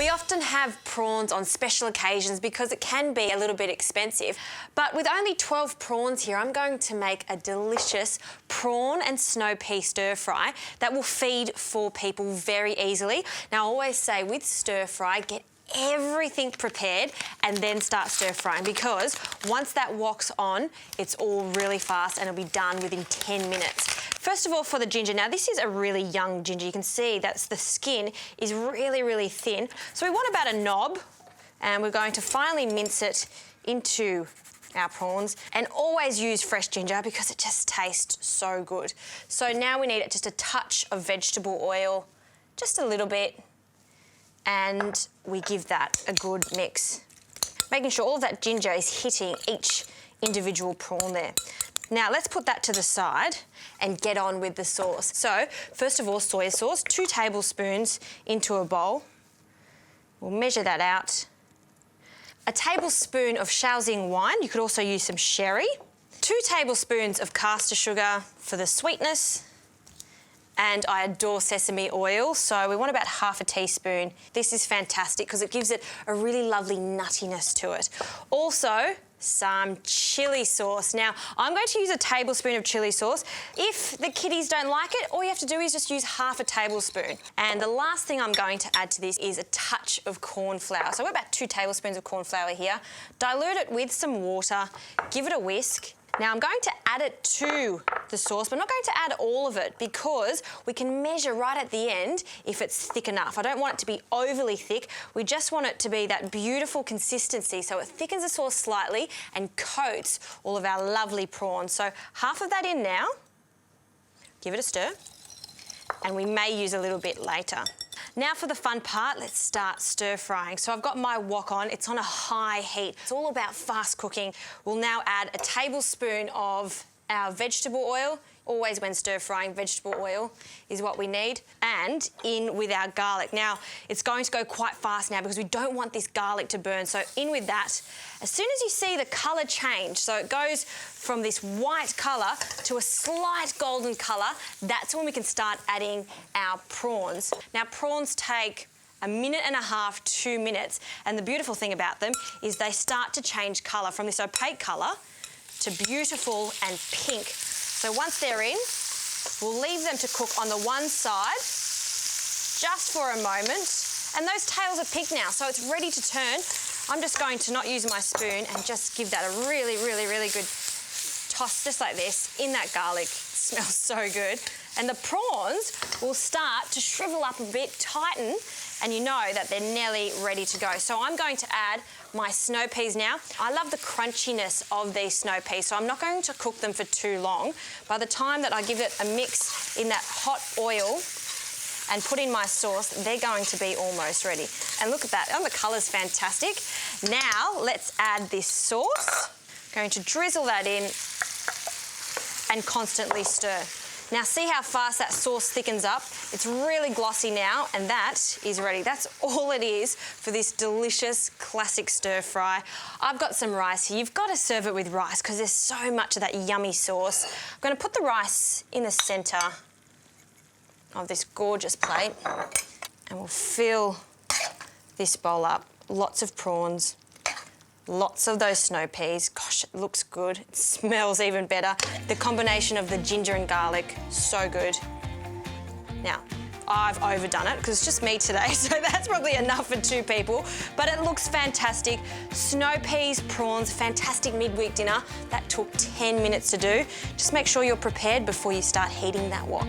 We often have prawns on special occasions because it can be a little bit expensive. But with only 12 prawns here, I'm going to make a delicious prawn and snow pea stir fry that will feed 4 people very easily. Now, I always say with stir fry, get everything prepared and then start stir frying, because once that wok's on, it's all really fast and it'll be done within 10 minutes. First of all, for the ginger, now this is a really young ginger. You can see that's the skin is really, really thin. So we want about a knob, and we're going to finely mince it into our prawns, and always use fresh ginger because it just tastes so good. So now we need just a touch of vegetable oil, just a little bit, and we give that a good mix, making sure all of that ginger is hitting each individual prawn there. Now let's put that to the side and get on with the sauce. So first of all, soy sauce, 2 tablespoons into a bowl. We'll measure that out. A tablespoon of Shaoxing wine, you could also use some sherry. 2 tablespoons of caster sugar for the sweetness. And I adore sesame oil, so we want about half a teaspoon. This is fantastic because it gives it a really lovely nuttiness to it. Also, some chili sauce. Now, I'm going to use a tablespoon of chili sauce. If the kiddies don't like it, all you have to do is just use half a tablespoon. And the last thing I'm going to add to this is a touch of corn flour. So I've got about 2 tablespoons of corn flour here. Dilute it with some water, give it a whisk. Now I'm going to add it to the sauce, but I'm not going to add all of it because we can measure right at the end if it's thick enough. I don't want it to be overly thick. We just want it to be that beautiful consistency, so it thickens the sauce slightly and coats all of our lovely prawns. So half of that in now, give it a stir, and we may use a little bit later. Now for the fun part, let's start stir frying. So I've got my wok on, it's on a high heat. It's all about fast cooking. We'll now add a tablespoon of our vegetable oil. Always when stir frying, vegetable oil is what we need. And in with our garlic. Now, it's going to go quite fast now because we don't want this garlic to burn. So in with that. As soon as you see the colour change, so it goes from this white colour to a slight golden colour, that's when we can start adding our prawns. Now, prawns take 1.5 minutes, 2 minutes. And the beautiful thing about them is they start to change colour from this opaque colour to beautiful and pink. So once they're in, we'll leave them to cook on the one side just for a moment. And those tails are pink now, so it's ready to turn. I'm just going to not use my spoon and just give that a really, really, really good toss, just like this, in that garlic. It smells so good. And the prawns will start to shrivel up a bit, tighten, and you know that they're nearly ready to go. So I'm going to add my snow peas now. I love the crunchiness of these snow peas, so I'm not going to cook them for too long. By the time that I give it a mix in that hot oil and put in my sauce, they're going to be almost ready. And look at that, oh, the colour's fantastic. Now let's add this sauce. Going to drizzle that in and constantly stir. Now see how fast that sauce thickens up? It's really glossy now, and that is ready. That's all it is for this delicious classic stir fry. I've got some rice here. You've got to serve it with rice because there's so much of that yummy sauce. I'm going to put the rice in the centre of this gorgeous plate, and we'll fill this bowl up. Lots of prawns. Lots of those snow peas. Gosh, it looks good. It smells even better. The combination of the ginger and garlic, so good. Now, I've overdone it because it's just me today, so that's probably enough for 2 people, but it looks fantastic. Snow peas, prawns, fantastic midweek dinner. That took 10 minutes to do. Just make sure you're prepared before you start heating that wok.